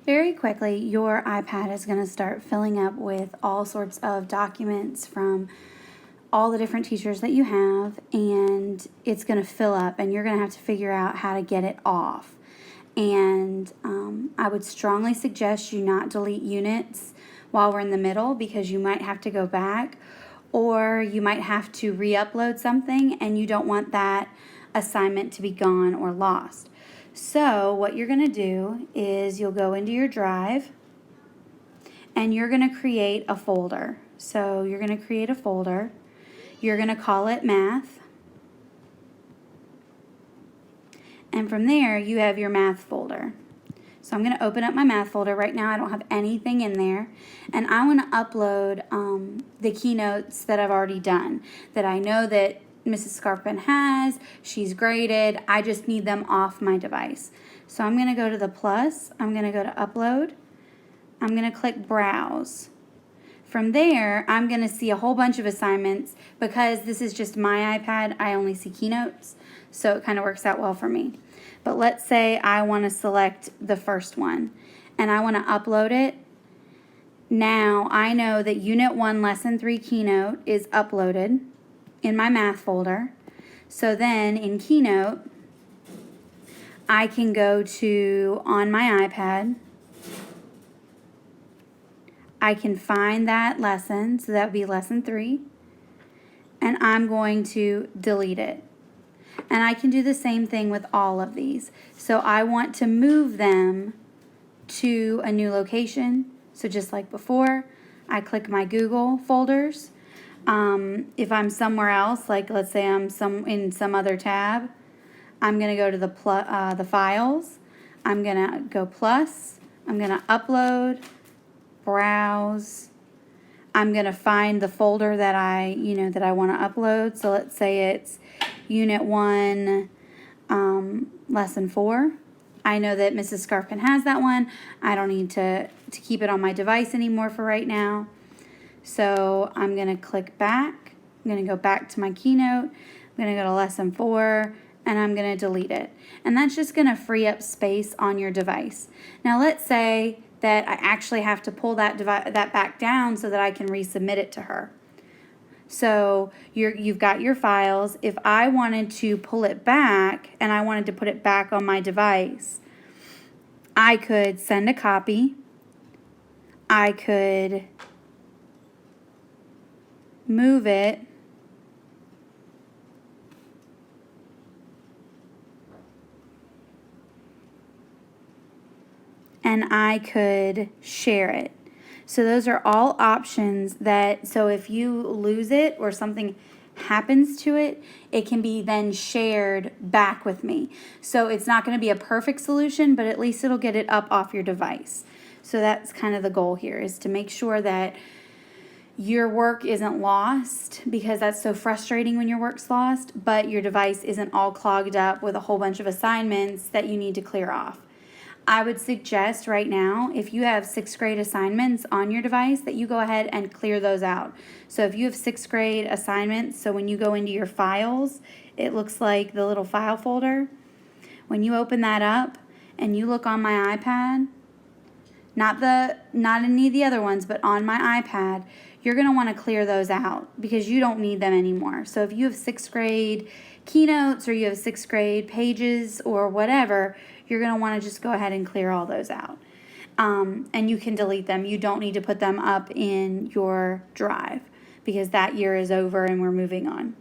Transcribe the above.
Very quickly, your iPad is going to start filling up with all sorts of documents from all the different teachers that you have, and it's going to fill up, and you're going to have to figure out how to get it off. And I would strongly suggest you not delete units while we're in the middle, because you might have to go back, or you might have to re-upload something, and you don't want that assignment to be gone or lost. So what you're going to do is you'll go into your drive and you're going to create a folder. So you're going to create a folder. You're going to call it math. And from there you have your math folder. So I'm going to open up my math folder. Right now I don't have anything in there. And I want to upload the keynotes that I've already done, that I know that Mrs. Scarpin has. She's graded. I just need them off my device. So I'm going to go to the plus. I'm going to go to upload. I'm going to click browse. From there, I'm going to see a whole bunch of assignments. Because this is just my iPad, I only see keynotes. So it kind of works out well for me. But let's say I want to select the first one and I want to upload it. Now I know that Unit 1 Lesson 3 Keynote is uploaded in my math folder. So then in Keynote, I can go to on my iPad. I can find that lesson, so that would be Lesson 3, and I'm going to delete it. And I can do the same thing with all of these. So I want to move them to a new location. So just like before, I click my Google folders. If I'm somewhere else, like let's say I'm in some other tab, I'm going to go to the files. I'm going to go plus. I'm going to upload, browse. I'm going to find the folder that I want to upload. So let's say it's Unit 1, Lesson 4. I know that Mrs. Scarpin has that one. I don't need to keep it on my device anymore for right now. So I'm going to click back. I'm going to go back to my Keynote. I'm going to go to Lesson 4, and I'm going to delete it. And that's just going to free up space on your device. Now let's say that I actually have to pull that back down so that I can resubmit it to her. So you've got your files. If I wanted to pull it back and I wanted to put it back on my device, I could send a copy. I could move it. And I could share it. So those are all options so if you lose it or something happens to it, it can be then shared back with me. So it's not going to be a perfect solution, but at least it'll get it up off your device. So that's kind of the goal here, is to make sure that your work isn't lost, because that's so frustrating when your work's lost, but your device isn't all clogged up with a whole bunch of assignments that you need to clear off. I would suggest right now, if you have 6th grade assignments on your device, that you go ahead and clear those out. So if you have 6th grade assignments, so when you go into your files, it looks like the little file folder. When you open that up and you look on my iPad, not any of the other ones, but on my iPad, you're going to want to clear those out because you don't need them anymore. So if you have 6th grade keynotes or you have 6th grade pages or whatever, you're going to want to just go ahead and clear all those out. And you can delete them. You don't need to put them up in your drive because that year is over and we're moving on.